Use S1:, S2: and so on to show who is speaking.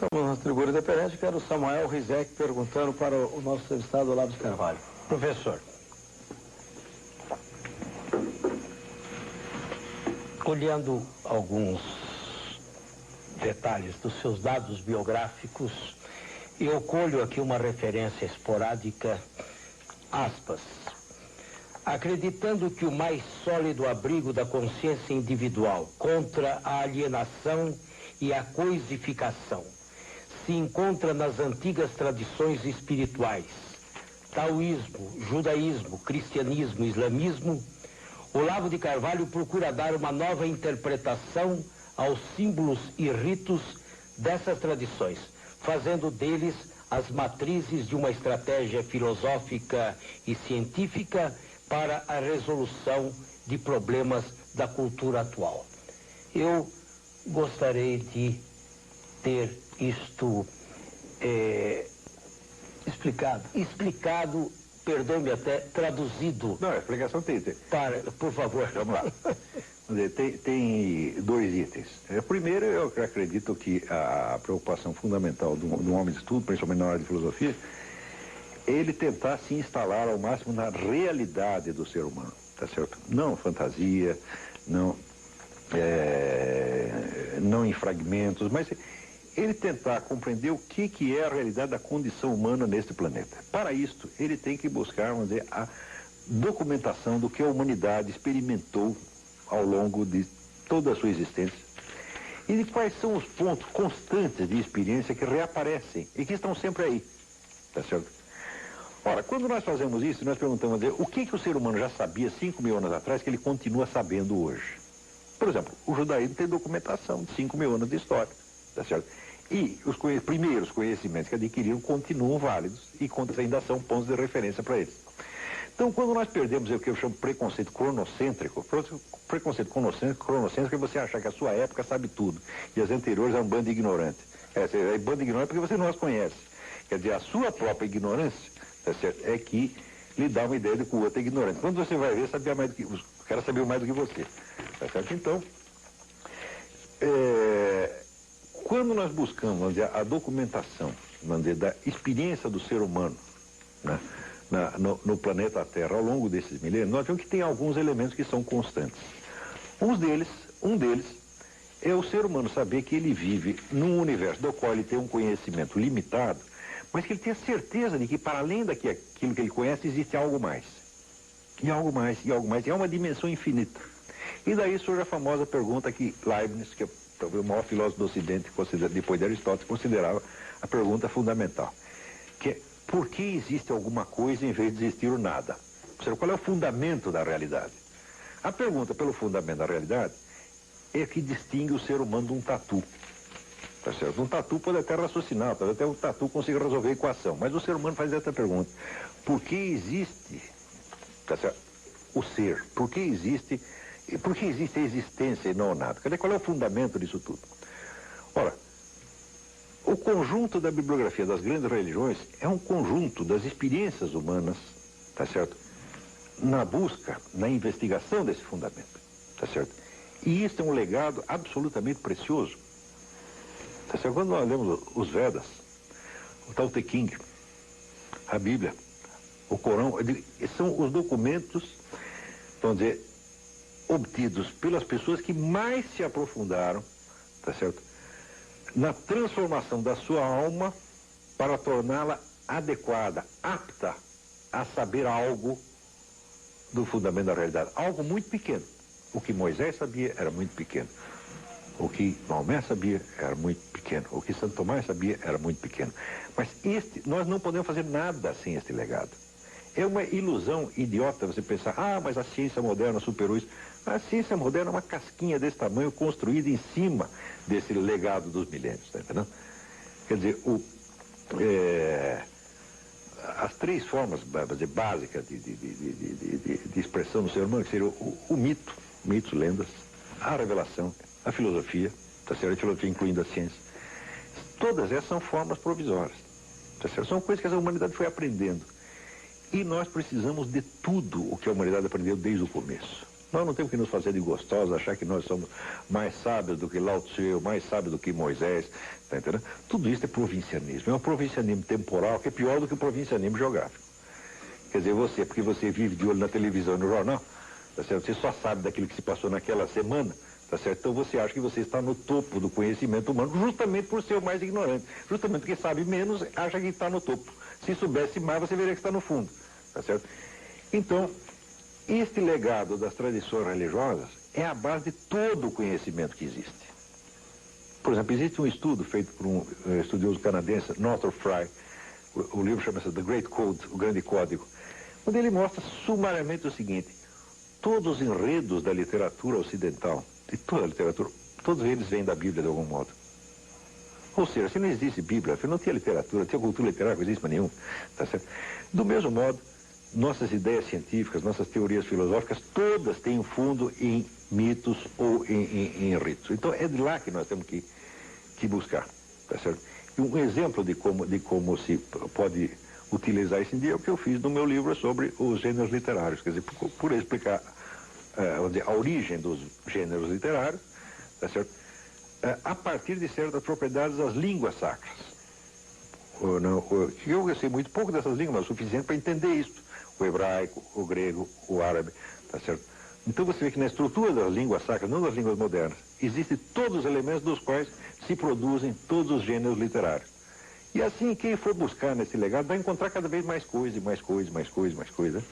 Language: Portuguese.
S1: Estamos na tribuna independente, quero o Samuel Rizek perguntando para o nosso entrevistado Olavo de Carvalho.
S2: Professor, olhando alguns detalhes dos seus dados biográficos, eu colho aqui uma referência esporádica, aspas, acreditando que o mais sólido abrigo da consciência individual contra a alienação e a coisificação se encontra nas antigas tradições espirituais, taoísmo, judaísmo, cristianismo, islamismo, Olavo de Carvalho procura dar uma nova interpretação aos símbolos e ritos dessas tradições, fazendo deles as matrizes de uma estratégia filosófica e científica para a resolução de problemas da cultura atual. Eu gostaria de ter isto explicado, perdoe-me até, traduzido.
S3: Não, a explicação tem.
S2: Por favor.
S3: Vamos lá. Tem dois itens. Primeiro, eu acredito que a preocupação fundamental do homem de estudo, principalmente na área de filosofia, é ele tentar se instalar ao máximo na realidade do ser humano, tá certo? Não fantasia, não em fragmentos, mas ele tentar compreender o que é a realidade da condição humana neste planeta. Para isto, ele tem que buscar, vamos dizer, a documentação do que a humanidade experimentou ao longo de toda a sua existência e de quais são os pontos constantes de experiência que reaparecem e que estão sempre aí, tá certo? Ora, quando nós fazemos isso, nós perguntamos o que o ser humano já sabia 5.000 anos atrás que ele continua sabendo hoje. Por exemplo, o judaísmo tem documentação de 5.000 anos de história, tá certo? E os primeiros conhecimentos que adquiriram continuam válidos e ainda são pontos de referência para eles. Então, quando nós perdemos o que eu chamo de preconceito cronocêntrico é você achar que a sua época sabe tudo e as anteriores é um bando de ignorante. É bando de ignorante porque você não as conhece. Quer dizer, a sua própria ignorância, tá certo, é que lhe dá uma ideia de que o outro é ignorante. Quando você vai ver, sabia mais do que o cara sabia mais do que você. Tá certo? Então, quando nós buscamos, vamos dizer, a documentação, vamos dizer, da experiência do ser humano, né, no planeta Terra ao longo desses milênios, nós vemos que tem alguns elementos que são constantes. Um deles é o ser humano saber que ele vive num universo do qual ele tem um conhecimento limitado, mas que ele tem a certeza de que para além daquilo que ele conhece existe algo mais. E algo mais, e algo mais. E é uma dimensão infinita. E daí surge a famosa pergunta que Leibniz, que é talvez o maior filósofo do Ocidente, depois de Aristóteles, considerava a pergunta fundamental, que é: por que existe alguma coisa em vez de existir o nada? Ou seja, qual é o fundamento da realidade? A pergunta pelo fundamento da realidade é que distingue o ser humano de um tatu. Tá certo? Um tatu pode até raciocinar, pode até um tatu conseguir resolver a equação, mas o ser humano faz essa pergunta: por que existe, tá certo, o ser? Por que existe a existência e não o nada? Qual é o fundamento disso tudo? Ora, o conjunto da bibliografia das grandes religiões é um conjunto das experiências humanas, tá certo? Na busca, na investigação desse fundamento, tá certo? E isso é um legado absolutamente precioso. Tá certo? Quando nós lemos os Vedas, o Tao Te Ching, a Bíblia, o Corão, são os documentos, vamos dizer, obtidos pelas pessoas que mais se aprofundaram, tá certo, na transformação da sua alma para torná-la adequada, apta a saber algo do fundamento da realidade. Algo muito pequeno. O que Moisés sabia era muito pequeno. O que Maomé sabia era muito pequeno. O que Santo Tomás sabia era muito pequeno. Mas nós não podemos fazer nada sem este legado. É uma ilusão idiota você pensar: mas a ciência moderna superou isso. A ciência moderna é uma casquinha desse tamanho construída em cima desse legado dos milênios, tá entendendo? Quer dizer, as três formas básicas de expressão do ser humano, que seria o mito, mitos, lendas, a revelação, a filosofia, tá certo? A filosofia incluindo a ciência. Todas essas são formas provisórias, tá certo? São coisas que a humanidade foi aprendendo. E nós precisamos de tudo o que a humanidade aprendeu desde o começo. Nós não temos que nos fazer de gostosos, achar que nós somos mais sábios do que Lao Tzu, mais sábios do que Moisés, tá entendendo? Tudo isso é provincianismo. É um provincianismo temporal que é pior do que o provincianismo geográfico. Quer dizer, porque você vive de olho na televisão e no jornal, tá certo? Você só sabe daquilo que se passou naquela semana, tá certo? Então você acha que você está no topo do conhecimento humano, justamente por ser o mais ignorante. Justamente porque sabe menos, acha que está no topo. Se soubesse mais, você veria que está no fundo, tá certo? Então, este legado das tradições religiosas é a base de todo o conhecimento que existe. Por exemplo, existe um estudo feito por um estudioso canadense, Northrop Frye, o livro chama-se The Great Code, o Grande Código, onde ele mostra sumariamente o seguinte: todos os enredos da literatura ocidental, de toda a literatura, todos eles vêm da Bíblia de algum modo. Ou seja, se não existe Bíblia, se não tinha literatura, não tinha cultura literária, não existe mais nenhum, tá certo? Do mesmo modo, nossas ideias científicas, nossas teorias filosóficas, todas têm um fundo em mitos ou em ritos. Então é de lá que nós temos que buscar, tá certo? E um exemplo de como se pode utilizar isso em dia é o que eu fiz no meu livro sobre os gêneros literários. Quer dizer, por explicar a origem dos gêneros literários, tá certo? A partir de certas propriedades das línguas sacras. Eu sei muito pouco dessas línguas, mas o suficiente para entender isso. O hebraico, o grego, o árabe, tá certo? Então você vê que na estrutura das línguas sacras, não das línguas modernas, existem todos os elementos dos quais se produzem todos os gêneros literários. E assim, quem for buscar nesse legado vai encontrar cada vez mais coisa, mais coisa, mais coisa, mais coisa.